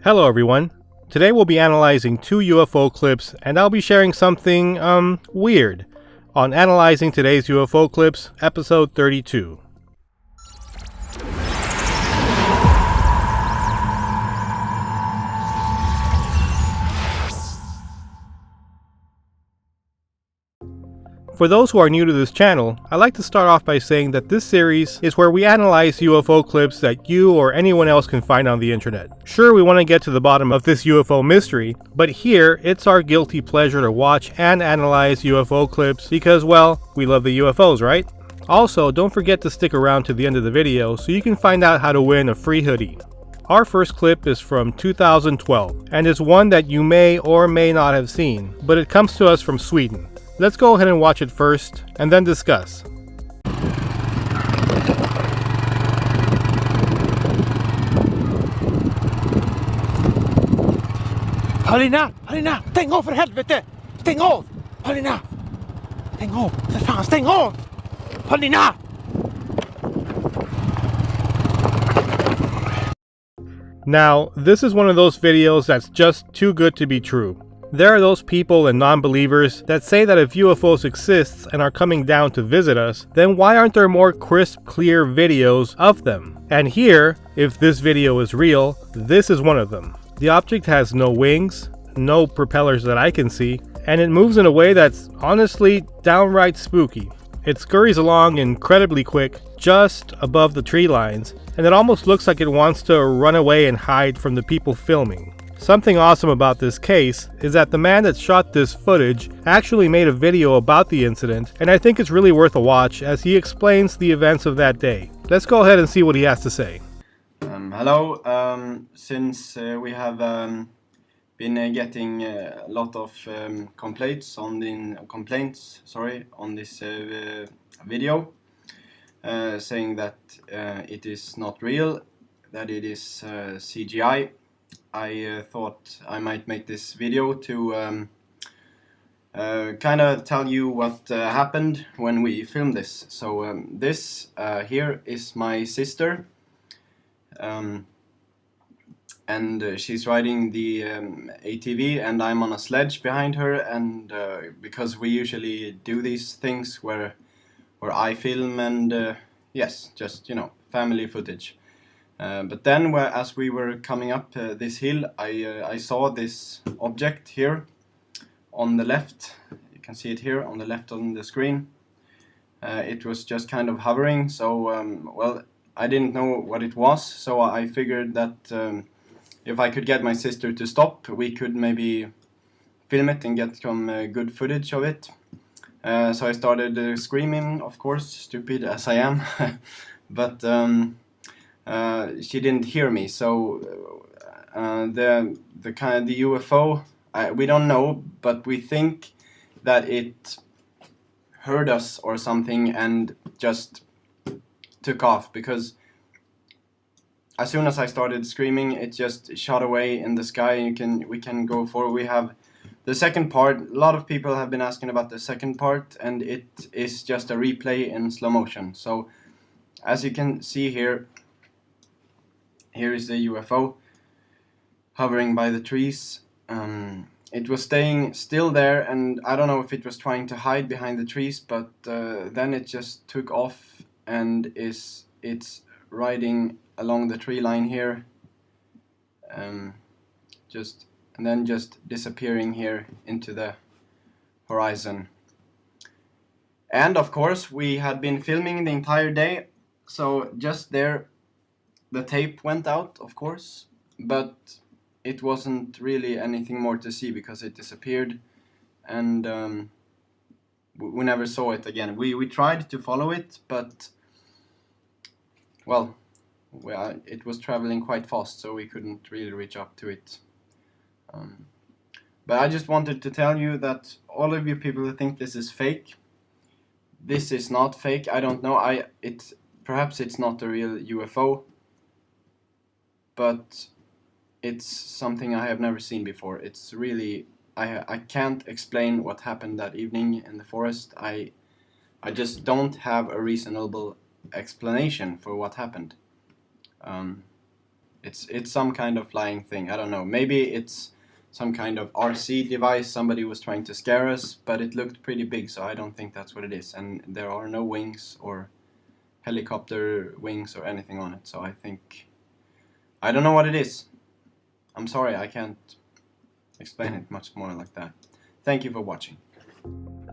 Hello everyone. Today we'll be analyzing two UFO clips and I'll be sharing something, weird on Analyzing Today's UFO Clips, episode 32. For those who are new to this channel, I'd like to start off by saying that this series is where we analyze UFO clips that you or anyone else can find on the internet. Sure, we want to get to the bottom of this UFO mystery, but here it's our guilty pleasure to watch and analyze UFO clips because, well, we love the UFOs, right? Also, don't forget to stick around to the end of the video so you can find out how to win a free hoodie. Our first clip is from 2012 and is one that you may or may not have seen, but it comes to us from Sweden. Let's go ahead and watch it first, and then discuss. Halina! Halina! Stäng av för helvete! Stäng av! Halina! Stäng av! För fan, stäng av! Halina! Now, this is one of those videos that's just too good to be true. There are those people and non-believers that say that if UFOs exist and are coming down to visit us, then why aren't there more crisp, clear videos of them? And here, if this video is real, this is one of them. The object has no wings, no propellers that I can see, and it moves in a way that's honestly downright spooky. It scurries along incredibly quick, just above the tree lines, and it almost looks like it wants to run away and hide from the people filming. Something awesome about this case is that the man that shot this footage actually made a video about the incident, and I think it's really worth a watch as he explains the events of that day. Let's go ahead and see what he has to say. Hello, since we have been getting a lot of complaints on this video, saying that it is not real, that it is CGI. I thought I might make this video to kind of tell you what happened when we filmed this. So this here is my sister, and she's riding the ATV and I'm on a sledge behind her, and because we usually do these things where I film and yes, just, you know, family footage. But then, as we were coming up this hill, I saw this object here on the left. You can see it here on the left on the screen. It was just kind of hovering, so well, I didn't know what it was, so I figured that if I could get my sister to stop, we could maybe film it and get some good footage of it. So I started screaming, of course, stupid as I am, but she didn't hear me, so the UFO, we don't know, but we think that it heard us or something and just took off, because as soon as I started screaming, it just shot away in the sky. We can go forward. We have the second part. A lot of people have been asking about the second part, and it is just a replay in slow motion. So as you can see here, here is the UFO hovering by the trees. It was staying still there, and I don't know if it was trying to hide behind the trees, but then it just took off and it's riding along the tree line here, and then just disappearing here into the horizon. And of course, we had been filming the entire day, so just there the tape went out, of course, but it wasn't really anything more to see because it disappeared, and we never saw it again. We tried to follow it, but well, it was traveling quite fast, so we couldn't really reach up to it. But I just wanted to tell you that all of you people who think this is fake, this is not fake. I don't know. Perhaps it's not a real UFO, but it's something I have never seen before. It's really, I can't explain what happened that evening in the forest. I just don't have a reasonable explanation for what happened. It's some kind of flying thing. I don't know. Maybe it's some kind of RC device. Somebody was trying to scare us, but it looked pretty big, so I don't think that's what it is. And there are no wings or helicopter wings or anything on it, so I don't know what it is. I'm sorry, I can't explain it much more like that. Thank you for watching.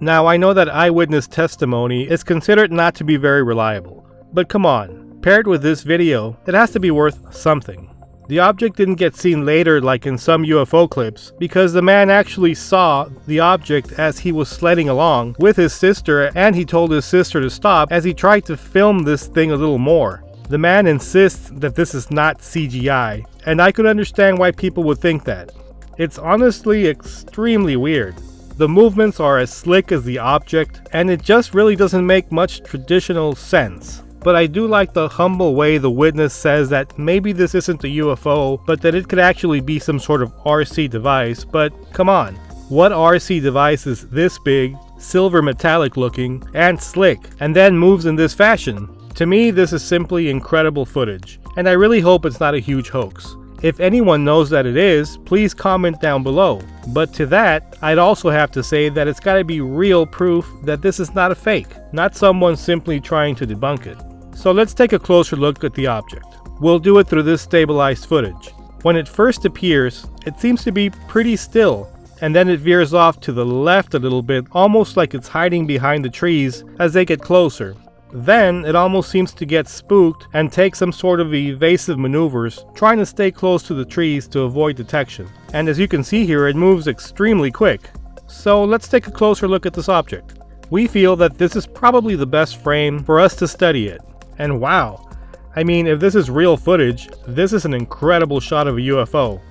Now, I know that eyewitness testimony is considered not to be very reliable, but come on, paired with this video, it has to be worth something. The object didn't get seen later like in some UFO clips because the man actually saw the object as he was sledding along with his sister, and he told his sister to stop as he tried to film this thing a little more. The man insists that this is not CGI, and I could understand why people would think that. It's honestly extremely weird. The movements are as slick as the object, and it just really doesn't make much traditional sense. But I do like the humble way the witness says that maybe this isn't a UFO, but that it could actually be some sort of RC device. But come on, what RC device is this big, silver metallic looking, and slick, and then moves in this fashion? To me, this is simply incredible footage, and I really hope it's not a huge hoax. If anyone knows that it is, please comment down below. But to that, I'd also have to say that it's gotta be real proof that this is not a fake, not someone simply trying to debunk it. So let's take a closer look at the object. We'll do it through this stabilized footage. When it first appears, it seems to be pretty still, and then it veers off to the left a little bit, almost like it's hiding behind the trees as they get closer. Then it almost seems to get spooked and take some sort of evasive maneuvers, trying to stay close to the trees to avoid detection. And as you can see here, it moves extremely quick. So let's take a closer look at this object. We feel that this is probably the best frame for us to study it. And wow, I mean, if this is real footage, this is an incredible shot of a UFO.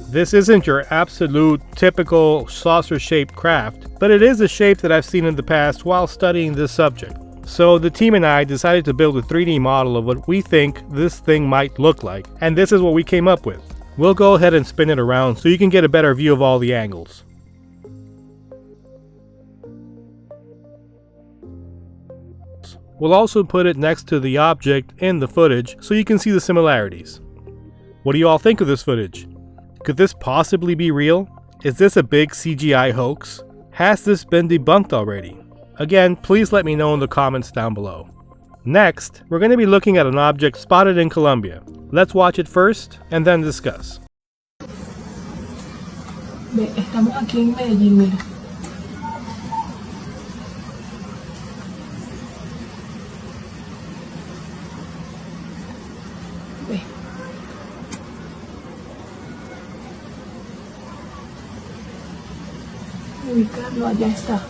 This isn't your absolute typical saucer-shaped craft, but it is a shape that I've seen in the past while studying this subject. So the team and I decided to build a 3D model of what we think this thing might look like, and this is what we came up with. We'll go ahead and spin it around so you can get a better view of all the angles. We'll also put it next to the object in the footage so you can see the similarities. What do you all think of this footage? Could this possibly be real? Is this a big CGI hoax? Has this been debunked already? Again, please let me know in the comments down below. Next, we're going to be looking at an object spotted in Colombia. Let's watch it first and then discuss. Estamos aquí en Medellin, mira. Ve. Ubicarlo, allá está.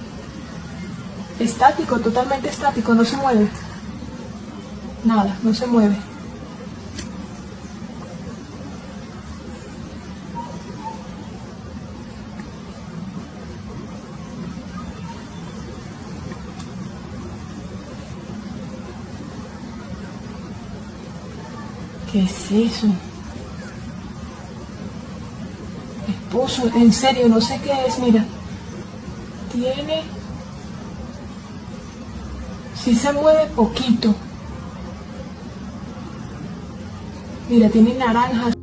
Estático, totalmente estático, no se mueve. Nada, no se mueve. ¿Qué es eso? Esposo, en serio, no sé qué es, mira. Tiene... Sí se mueve poquito. Mira, tiene naranjas.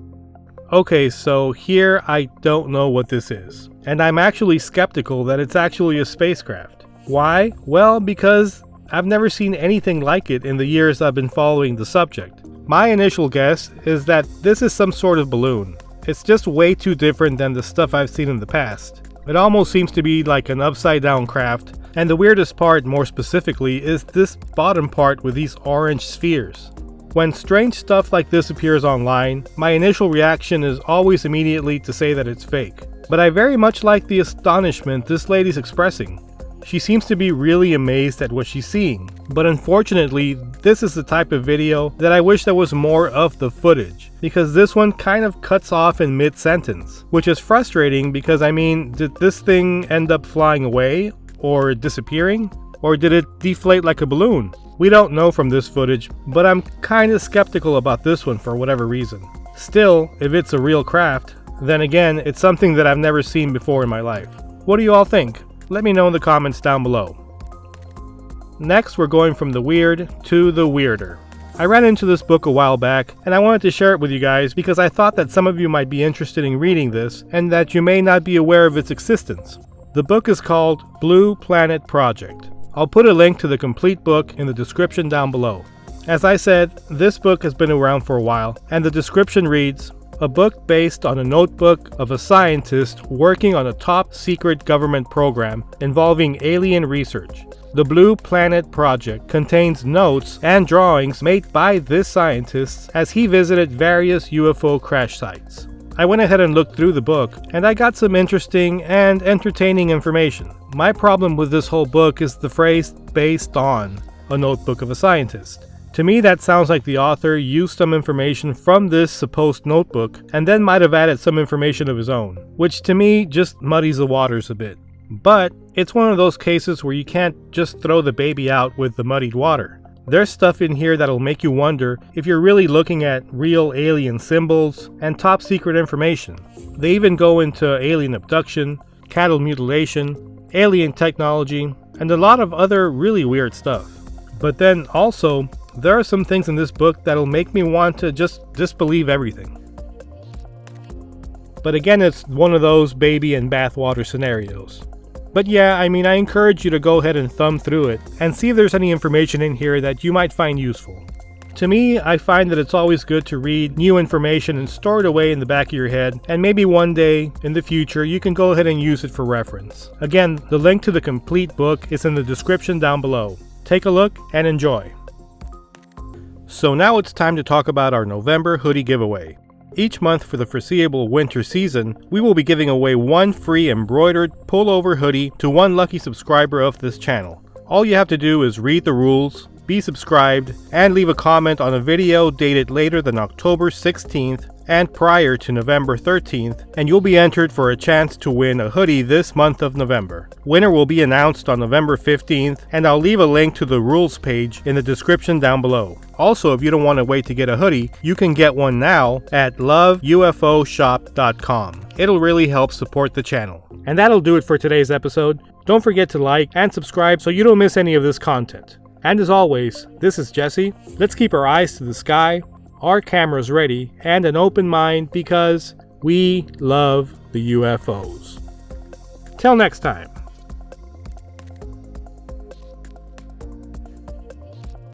Okay, so here I don't know what this is. And I'm actually skeptical that it's actually a spacecraft. Why? Well, because I've never seen anything like it in the years I've been following the subject. My initial guess is that this is some sort of balloon. It's just way too different than the stuff I've seen in the past. It almost seems to be like an upside down craft, and the weirdest part, more specifically, is this bottom part with these orange spheres. When strange stuff like this appears online, my initial reaction is always immediately to say that it's fake. But I very much like the astonishment this lady's expressing. She seems to be really amazed at what she's seeing. But unfortunately, this is the type of video that I wish there was more of the footage, because this one kind of cuts off in mid-sentence, which is frustrating because, I mean, did this thing end up flying away or disappearing? Or did it deflate like a balloon? We don't know from this footage, but I'm kinda skeptical about this one for whatever reason. Still, if it's a real craft, then again, it's something that I've never seen before in my life. What do you all think? Let me know in the comments down below. Next, we're going from the weird to the weirder. I ran into this book a while back, and I wanted to share it with you guys because I thought that some of you might be interested in reading this, and that you may not be aware of its existence. The book is called Blue Planet Project. I'll put a link to the complete book in the description down below. As I said, this book has been around for a while, and the description reads, a book based on a notebook of a scientist working on a top secret government program involving alien research. The Blue Planet Project contains notes and drawings made by this scientist as he visited various UFO crash sites. I went ahead and looked through the book, and I got some interesting and entertaining information. My problem with this whole book is the phrase based on a notebook of a scientist. To me, that sounds like the author used some information from this supposed notebook and then might have added some information of his own, which to me just muddies the waters a bit. But it's one of those cases where you can't just throw the baby out with the muddied water. There's stuff in here that'll make you wonder if you're really looking at real alien symbols and top secret information. They even go into alien abduction, cattle mutilation, alien technology, and a lot of other really weird stuff. But then also, there are some things in this book that'll make me want to just disbelieve everything. But again, it's one of those baby and bathwater scenarios. But yeah, I encourage you to go ahead and thumb through it and see if there's any information in here that you might find useful. To me, I find that it's always good to read new information and store it away in the back of your head, and maybe one day in the future you can go ahead and use it for reference. Again, the link to the complete book is in the description down below. Take a look and enjoy. So now it's time to talk about our November hoodie giveaway. Each month for the foreseeable winter season, we will be giving away one free embroidered pullover hoodie to one lucky subscriber of this channel. All you have to do is read the rules, be subscribed, and leave a comment on a video dated later than October 16th and prior to November 13th, and you'll be entered for a chance to win a hoodie this month of November. Winner will be announced on November 15th, and I'll leave a link to the rules page in the description down below. Also, if you don't want to wait to get a hoodie, you can get one now at loveUFOshop.com. It'll really help support the channel. And that'll do it for today's episode. Don't forget to like and subscribe so you don't miss any of this content. And as always, this is Jesse. Let's keep our eyes to the sky, our cameras ready, and an open mind because we love the UFOs. Till next time.